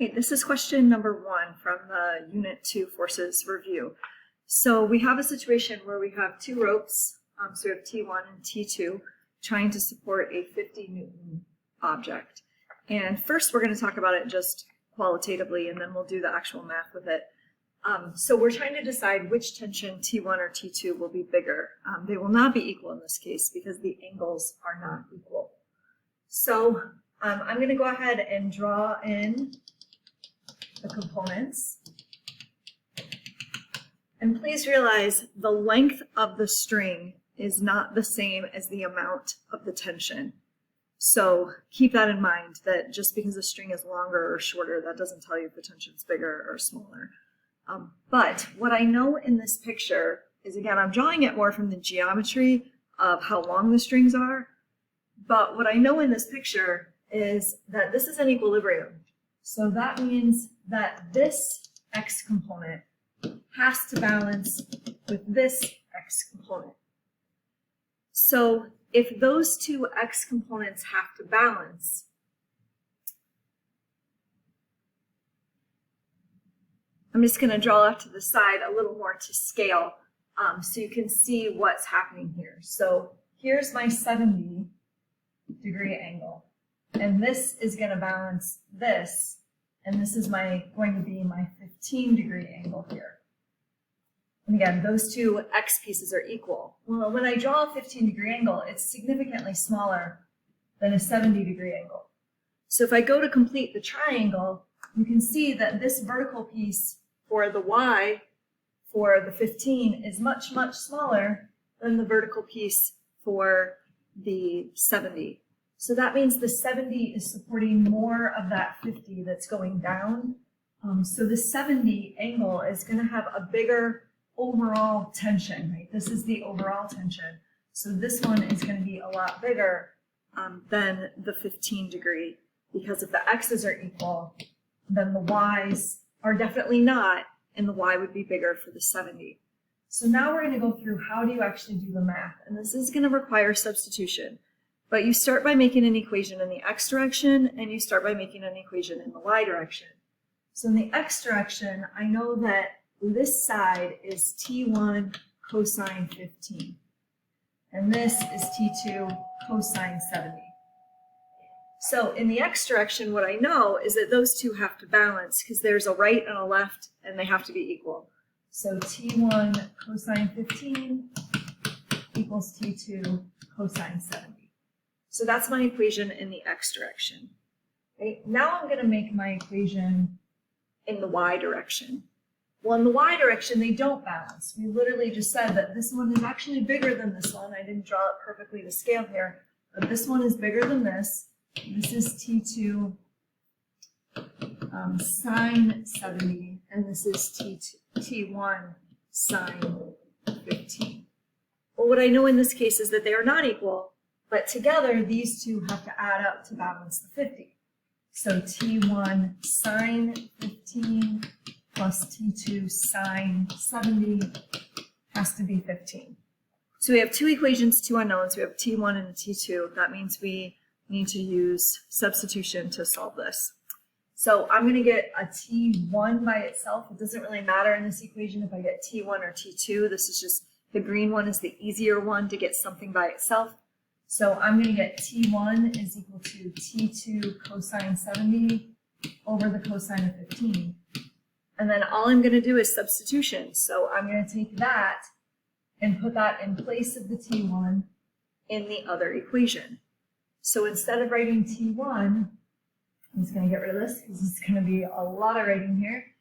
Okay, this is question number 1 from the Unit 2 Forces Review. So we have a situation where we have two ropes, so we have T1 and T2, trying to support a 50 Newton object. And first we're going to talk about it just qualitatively, and then we'll do the actual math with it. So we're trying to decide which tension, T1 or T2, will be bigger. They will not be equal in this case because the angles are not equal. So I'm going to go ahead and draw in the components. And please realize the length of the string is not the same as the amount of the tension. So keep that in mind, that just because a string is longer or shorter, that doesn't tell you if the tension is bigger or smaller. But what I know in this picture is, again, I'm drawing it more from the geometry of how long the strings are. But what I know in this picture is that this is an equilibrium. So that means that this x component has to balance with this x component. So if those two x components have to balance, I'm just going to draw off to the side a little more to scale so you can see what's happening here. So here's my 70-degree angle, and this is going to balance this, and this is going to be my 15-degree angle here. And again, those two x pieces are equal. Well, when I draw a 15-degree angle, it's significantly smaller than a 70-degree angle. So if I go to complete the triangle, you can see that this vertical piece for the y for the 15 is much, much smaller than the vertical piece for the 70. So that means the 70 is supporting more of that 50 that's going down. So the 70 angle is going to have a bigger overall tension, right? This is the overall tension. So this one is going to be a lot bigger than the 15-degree, because if the x's are equal, then the y's are definitely not, and the y would be bigger for the 70. So now we're going to go through how do you actually do the math, and this is going to require substitution. But you start by making an equation in the x direction, and you start by making an equation in the y direction. So in the x direction, I know that this side is T1 cosine 15, and this is T2 cosine 70. So in the x direction, what I know is that those two have to balance because there's a right and a left, and they have to be equal. So T1 cosine 15 equals T2 cosine 70. So that's my equation in the x direction. Okay, now I'm going to make my equation in the y direction. Well, in the y direction, they don't balance. We literally just said that this one is actually bigger than this one. I didn't draw it perfectly to scale here, but this one is bigger than this. This is T2 sine 70, and this is T1 sine 15. Well, what I know in this case is that they are not equal, but together these two have to add up to balance the 50. So T1 sine 15 plus T2 sine 70 has to be 15. So we have two equations, two unknowns. We have T1 and a T2. That means we need to use substitution to solve this. So I'm going to get a T1 by itself. It doesn't really matter in this equation if I get T1 or T2. This is just, the green one is the easier one to get something by itself. So I'm going to get T1 is equal to T2 cosine 70 over the cosine of 15. And then all I'm going to do is substitution. So I'm going to take that and put that in place of the T1 in the other equation. So instead of writing T1, I'm just going to get rid of this because it's going to be a lot of writing here.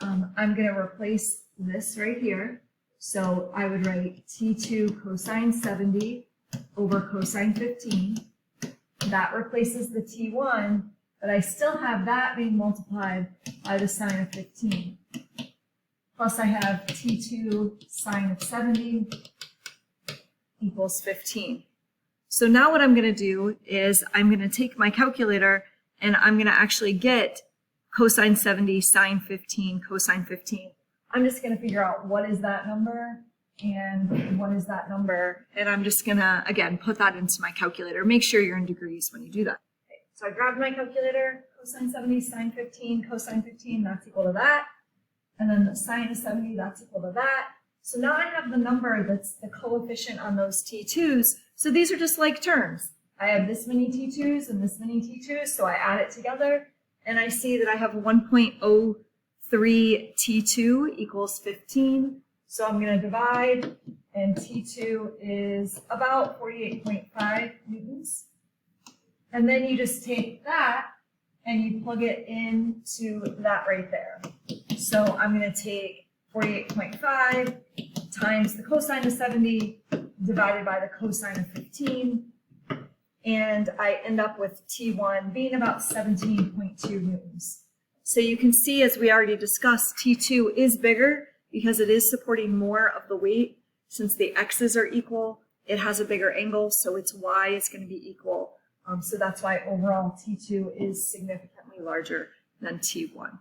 I'm going to replace this right here. So I would write T2 cosine 70 over cosine 15. That replaces the T1, but I still have that being multiplied by the sine of 15. Plus I have T2 sine of 70 equals 15. So now what I'm going to do is I'm going to take my calculator and I'm going to actually get cosine 70, sine 15, cosine 15. I'm just going to figure out what is that number and what is that number, and I'm just going to, again, put that into my calculator. Make sure you're in degrees when you do that. Okay, so I grabbed my calculator, cosine 70, sine 15, cosine 15, that's equal to that. And then the sine of 70, that's equal to that. So now I have the number that's the coefficient on those T2s. So these are just like terms. I have this many T2s and this many T2s, so I add it together, and I see that I have 1.03 T2 equals 15. So I'm going to divide, and T2 is about 48.5 newtons. And then you just take that and you plug it into that right there. So I'm going to take 48.5 times the cosine of 70 divided by the cosine of 15. And I end up with T1 being about 17.2 newtons. So you can see, as we already discussed, T2 is bigger because it is supporting more of the weight. Since the x's are equal, it has a bigger angle, so its y is going to be equal. So that's why overall T2 is significantly larger than T1.